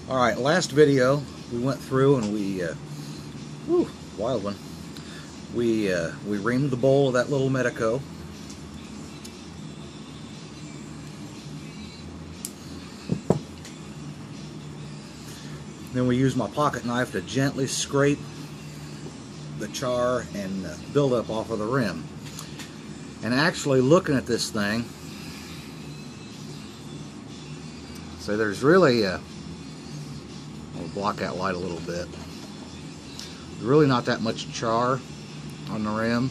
Alright, last video we went through and we, wild one. We reamed the bowl of that little Medico. Then we used my pocket knife to gently scrape the char and build up off of the rim. And actually looking at this thing, so there's really I'll block that light a little bit. There's really not that much char on the rim.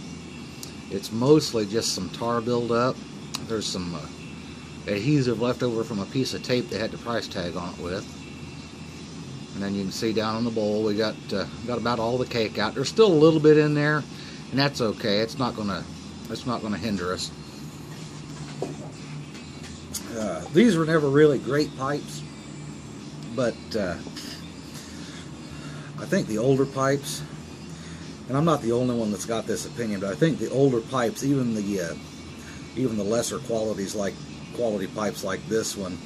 It's mostly just some tar buildup. There's some adhesive left over from a piece of tape they had the price tag on it with. And then you can see down on the bowl we got about all the cake out. There's still a little bit in there, and that's okay. It's not gonna hinder us. These were never really great pipes, but I think the older pipes, and I'm not the only one that's got this opinion, but I think the older pipes, even the lesser quality pipes like this one,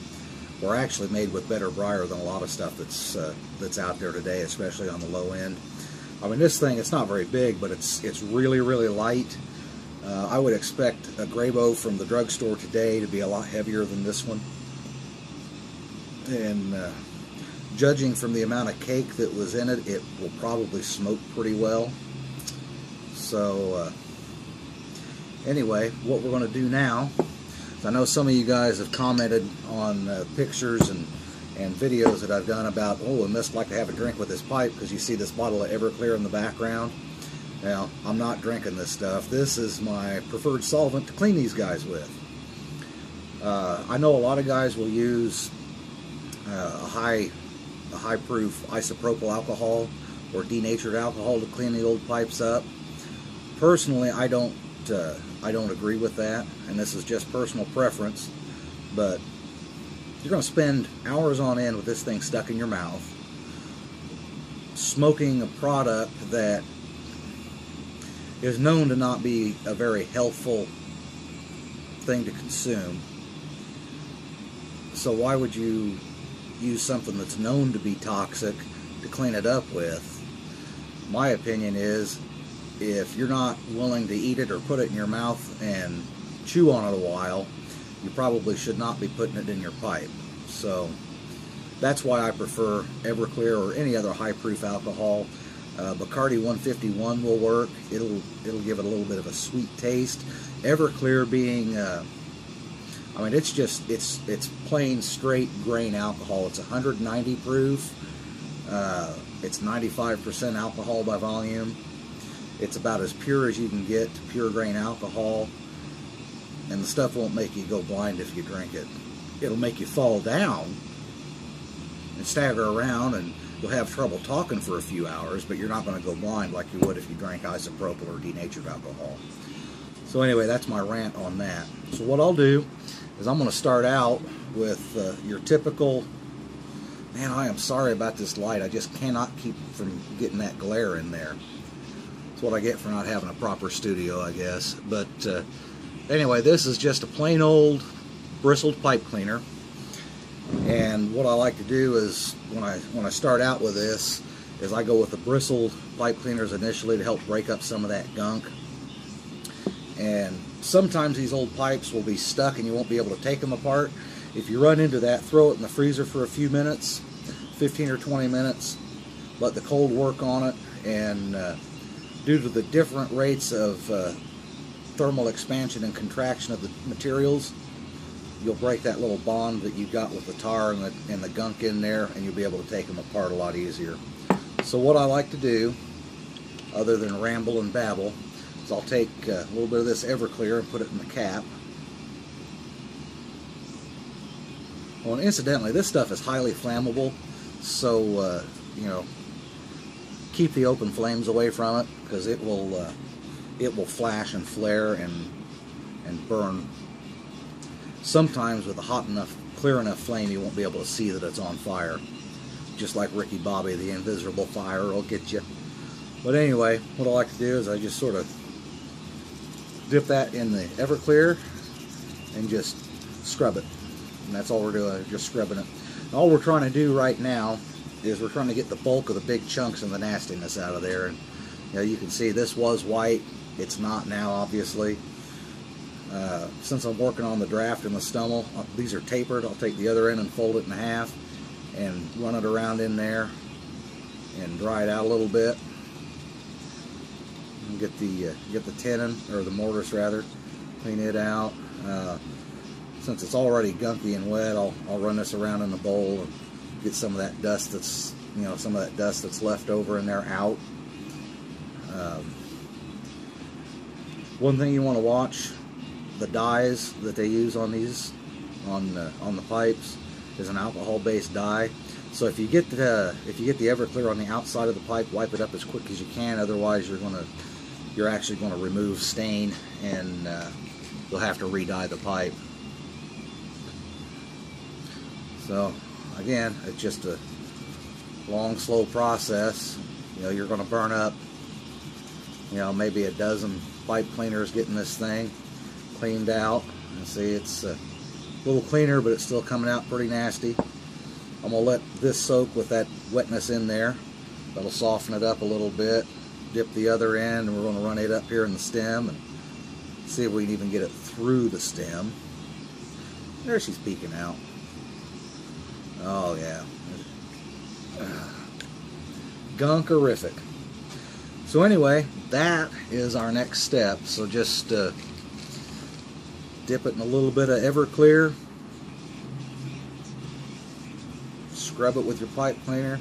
were actually made with better briar than a lot of stuff that's out there today, especially on the low end. I mean, this thing, it's not very big, but it's really, really light. I would expect a Grabo from the drugstore today to be a lot heavier than this one. And judging from the amount of cake that was in it, it will probably smoke pretty well. So anyway, what we're going to do now, I know some of you guys have commented on pictures and videos that I've done about, oh, I must like to have a drink with this pipe because you see this bottle of Everclear in the background. Now, I'm not drinking this stuff. This is my preferred solvent to clean these guys with. I know a lot of guys will use a high-proof isopropyl alcohol or denatured alcohol to clean the old pipes up. Personally, I don't agree with that, and this is just personal preference, but you're going to spend hours on end with this thing stuck in your mouth, smoking a product that is known to not be a very healthful thing to consume. So why would you use something that's known to be toxic to clean it up with? My opinion is, if you're not willing to eat it or put it in your mouth and chew on it a while, you probably should not be putting it in your pipe. So that's why I prefer Everclear or any other high-proof alcohol. Bacardi 151 will work. It'll give it a little bit of a sweet taste. Everclear being, I mean, it's plain straight grain alcohol. It's 190 proof. It's 95% alcohol by volume. It's about as pure as you can get, pure grain alcohol, and the stuff won't make you go blind if you drink it. It'll make you fall down and stagger around, and you'll have trouble talking for a few hours, but you're not going to go blind like you would if you drank isopropyl or denatured alcohol. So anyway, that's my rant on that. So what I'll do is I'm going to start out with your typical, man, I am sorry about this light. I just cannot keep from getting that glare in there. That's what I get for not having a proper studio, I guess. But anyway, this is just a plain old bristled pipe cleaner. And what I like to do is, when I start out with this, is I go with the bristled pipe cleaners initially to help break up some of that gunk. And sometimes these old pipes will be stuck and you won't be able to take them apart. If you run into that, throw it in the freezer for a few minutes, 15 or 20 minutes, let the cold work on it, and due to the different rates of thermal expansion and contraction of the materials, you'll break that little bond that you got with the tar and the gunk in there, and you'll be able to take them apart a lot easier. So what I like to do, other than ramble and babble, is I'll take a little bit of this Everclear and put it in the cap. Well, and incidentally, this stuff is highly flammable, so you know, keep the open flames away from it, because it will flash and flare and burn. Sometimes with a hot enough, clear enough flame, you won't be able to see that it's on fire. Just like Ricky Bobby, the invisible fire will get you. But anyway, what I like to do is I just sort of dip that in the Everclear and just scrub it. And that's all we're doing, just scrubbing it. All we're trying to do right now is we're trying to get the bulk of the big chunks and the nastiness out of there. And you can see this was white. It's not now, obviously. Since I'm working on the draft and the stummel, these are tapered. I'll take the other end and fold it in half and run it around in there and dry it out a little bit. And get the tenon, or the mortise rather, clean it out. Since it's already gunky and wet, I'll run this around in the bowl and get some of that dust that's left over in there out. One thing you want to watch, the dyes that they use on these, on the pipes, is an alcohol-based dye. So if you get the Everclear on the outside of the pipe, wipe it up as quick as you can. Otherwise, you're actually going to remove stain, and you'll have to re-dye the pipe. So again, it's just a long, slow process. You're going to burn up, maybe a dozen pipe cleaners getting this thing cleaned out. And see, it's a little cleaner, but it's still coming out pretty nasty. I'm going to let this soak with that wetness in there. That'll soften it up a little bit. Dip the other end, and we're going to run it up here in the stem and see if we can even get it through the stem. There she's peeking out. Oh yeah. Gunkerific. So anyway, that is our next step. So just dip it in a little bit of Everclear. Scrub it with your pipe cleaner.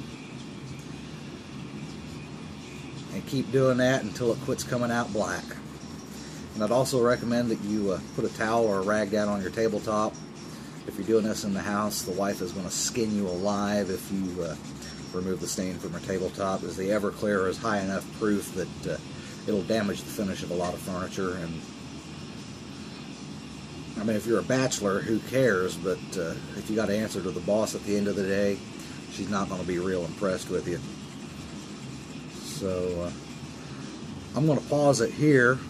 And keep doing that until it quits coming out black. And I'd also recommend that you put a towel or a rag down on your tabletop. If you're doing this in the house, the wife is going to skin you alive if you remove the stain from her tabletop, as the Everclear is high enough proof that it'll damage the finish of a lot of furniture. And I mean, if you're a bachelor, who cares? But if you got to answer to the boss at the end of the day, she's not going to be real impressed with you. So I'm going to pause it here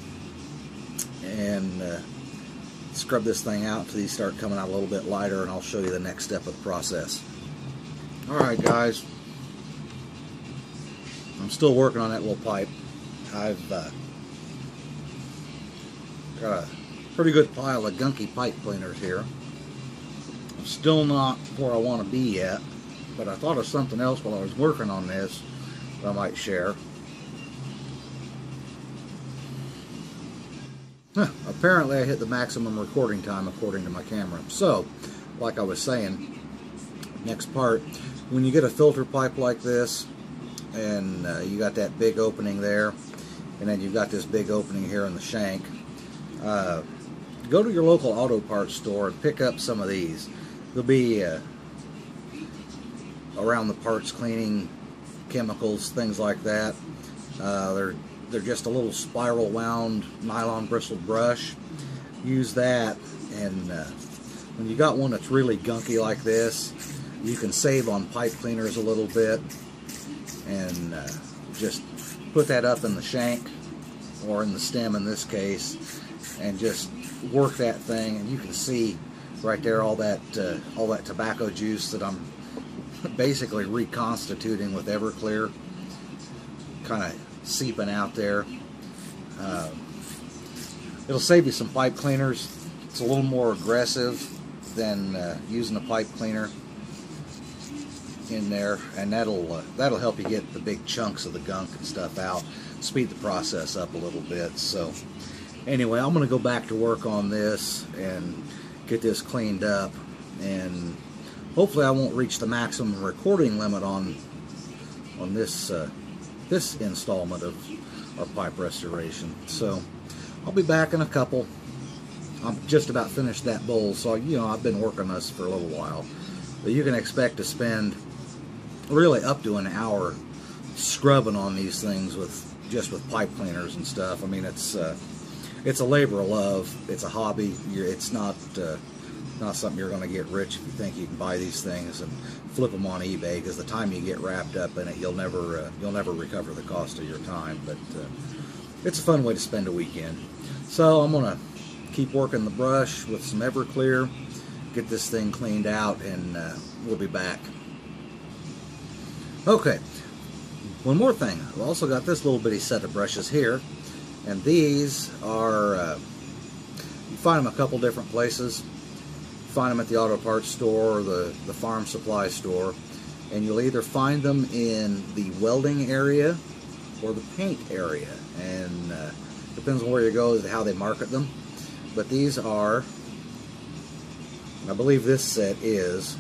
and scrub this thing out until these start coming out a little bit lighter, and I'll show you the next step of the process. Alright guys, I'm still working on that little pipe. I've got a pretty good pile of gunky pipe cleaners here. I'm still not where I want to be yet, but I thought of something else while I was working on this that I might share. Apparently I hit the maximum recording time according to my camera. So, like I was saying, next part, when you get a filter pipe like this, and you got that big opening there, and then you've got this big opening here in the shank, go to your local auto parts store and pick up some of these. They'll be around the parts cleaning chemicals, things like that. They're just a little spiral wound nylon bristled brush. Use that, and when you got one that's really gunky like this, you can save on pipe cleaners a little bit, and just put that up in the shank, or in the stem in this case, and just work that thing, and you can see right there all that tobacco juice that I'm basically reconstituting with Everclear, kind of seeping out there. It'll save you some pipe cleaners. It's a little more aggressive than using a pipe cleaner in there, and that'll help you get the big chunks of the gunk and stuff out, speed the process up a little bit. So anyway, I'm going to go back to work on this and get this cleaned up, and hopefully I won't reach the maximum recording limit on this this installment of our pipe restoration. So I'll be back in a couple. I'm just about finished that bowl, so I've been working on this for a little while. But you can expect to spend really up to an hour scrubbing on these things just with pipe cleaners and stuff. I mean, it's a labor of love. It's a hobby. It's not something you're going to get rich if you think you can buy these things and flip them on eBay, because the time you get wrapped up in it, you'll never recover the cost of your time. But it's a fun way to spend a weekend. So I'm going to keep working the brush with some Everclear, get this thing cleaned out, and we'll be back. Okay, one more thing. I've also got this little bitty set of brushes here, and these are, you find them a couple different places. You find them at the auto parts store or the farm supply store, and you'll either find them in the welding area or the paint area, and depends on where you go as to how they market them. But these are, I believe this set is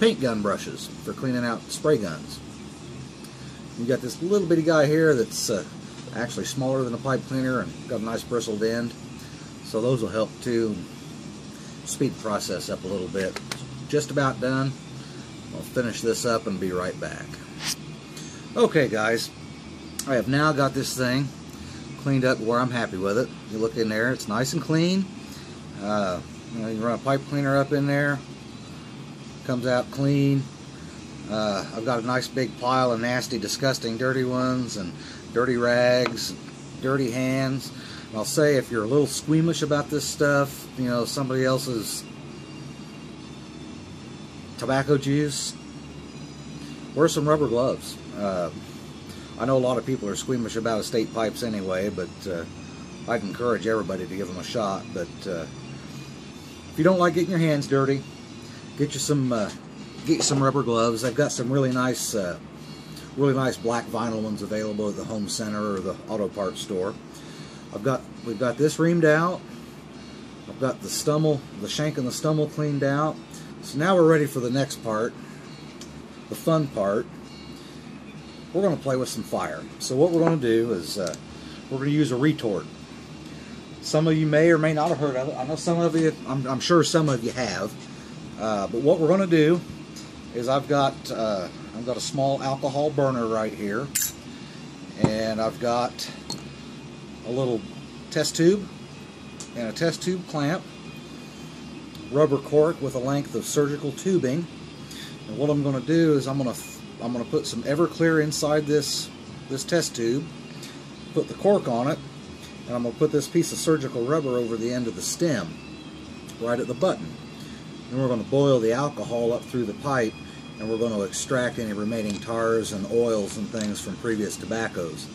paint gun brushes for cleaning out spray guns. You got this little bitty guy here that's actually smaller than a pipe cleaner and got a nice bristled end, so those will help to speed the process up a little bit. Just about done. I'll finish this up and be right back. Okay guys, I have now got this thing cleaned up where I'm happy with it. You look in there, it's nice and clean. You know, you run a pipe cleaner up in there, comes out clean. I've got a nice big pile of nasty, disgusting, dirty ones, and dirty rags, dirty hands. And I'll say, if you're a little squeamish about this stuff, you know, somebody else's tobacco juice, wear some rubber gloves. I know a lot of people are squeamish about estate pipes anyway, but I'd encourage everybody to give them a shot. But if you don't like getting your hands dirty, get you some rubber gloves. I've got some really nice black vinyl ones available at the home center or the auto parts store. We've got this reamed out. I've got the shank and the stummel cleaned out. So now we're ready for the next part, the fun part. We're going to play with some fire. So what we're going to do is we're going to use a retort. Some of you may or may not have heard of it. I know some of you, I'm sure some of you have. But what we're going to do is I've got a small alcohol burner right here, and I've got a little test tube and a test tube clamp, rubber cork with a length of surgical tubing. And what I'm going to do is I'm going to put some Everclear inside this test tube, put the cork on it, and I'm going to put this piece of surgical rubber over the end of the stem, right at the button. And we're going to boil the alcohol up through the pipe, and we're going to extract any remaining tars and oils and things from previous tobaccos.